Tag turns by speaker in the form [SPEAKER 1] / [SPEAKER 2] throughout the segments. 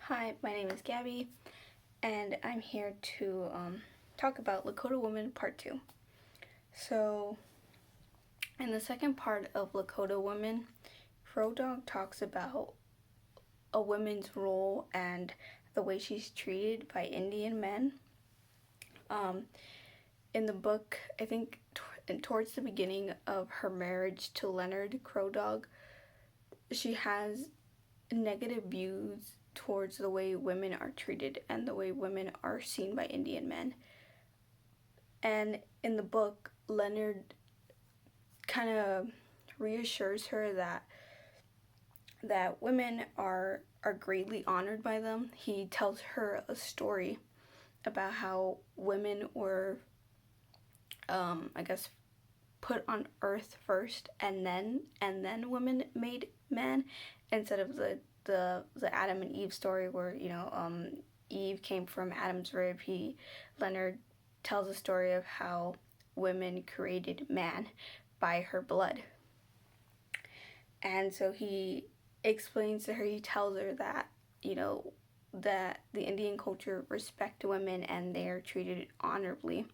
[SPEAKER 1] Hi, my name is Gabby, and I'm here to talk about Lakota Woman Part 2. So, in the second part of Lakota Woman, Crow Dog talks about a woman's role and the way she's treated by Indian men. In the book, I think towards the beginning of her marriage to Leonard Crow Dog, she has negative views towards the way women are treated and the way women are seen by Indian men. And in the book, Leonard kind of reassures her that women are greatly honored by them. He tells her a story about how women were, put on earth first, and then women made men, instead of the Adam and Eve story where Eve came from Adam's rib. Leonard tells a story of how women created man by her blood. And so he explains to her, he tells her that, that the Indian culture respect women and they are treated honorably.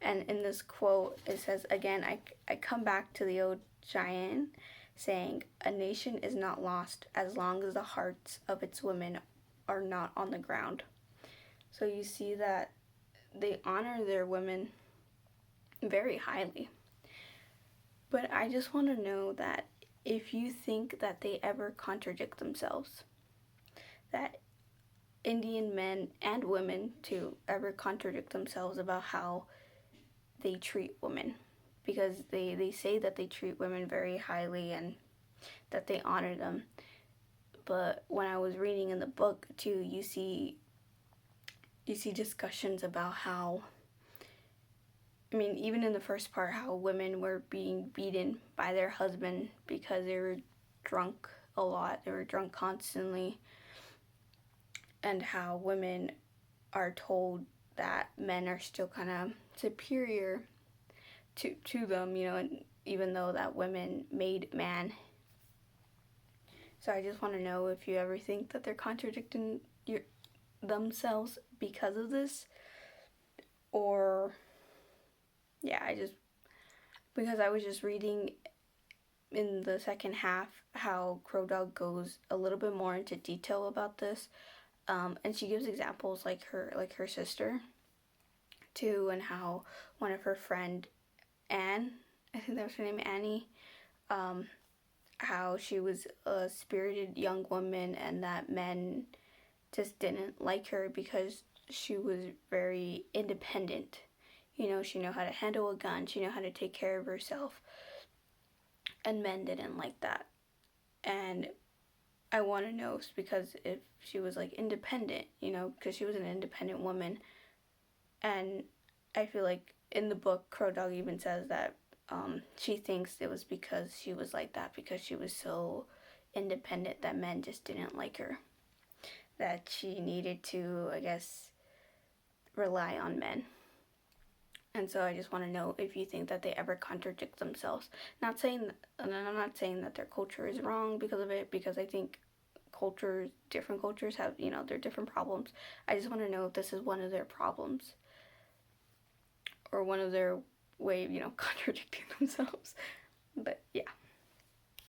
[SPEAKER 1] And in this quote, it says, again, I come back to the old giant saying, a nation is not lost as long as the hearts of its women are not on the ground. So you see that they honor their women very highly. But I just want to know that if you think that they ever contradict themselves, that Indian men and women too ever contradict themselves about how they treat women, because they say that they treat women very highly and that they honor them. But when I was reading in the book too, you see discussions about how, even in the first part, how women were being beaten by their husband because they were drunk a lot, they were drunk constantly, and how women are told that men are still kind of superior to them, and even though that women made man. So I just want to know if you ever think that they're contradicting themselves because of this, or because I was just reading in the second half how Crow Dog goes a little bit more into detail about this, and she gives examples like her sister too, and how one of her friend Anne, I think that was her name, Annie, how she was a spirited young woman and that men just didn't like her because she was very independent. She knew how to handle a gun, she knew how to take care of herself, and men didn't like that. And I want to know, because if she was like independent, because she was an independent woman, and I feel like in the book, Crow Dog even says that she thinks it was because she was like that, because she was so independent that men just didn't like her, that she needed to, I guess, rely on men. And so I just want to know if you think that they ever contradict themselves. And I'm not saying that their culture is wrong because of it, because I think different cultures have, their different problems. I just want to know if this is one of their problems, or one of their way of, contradicting themselves. But yeah.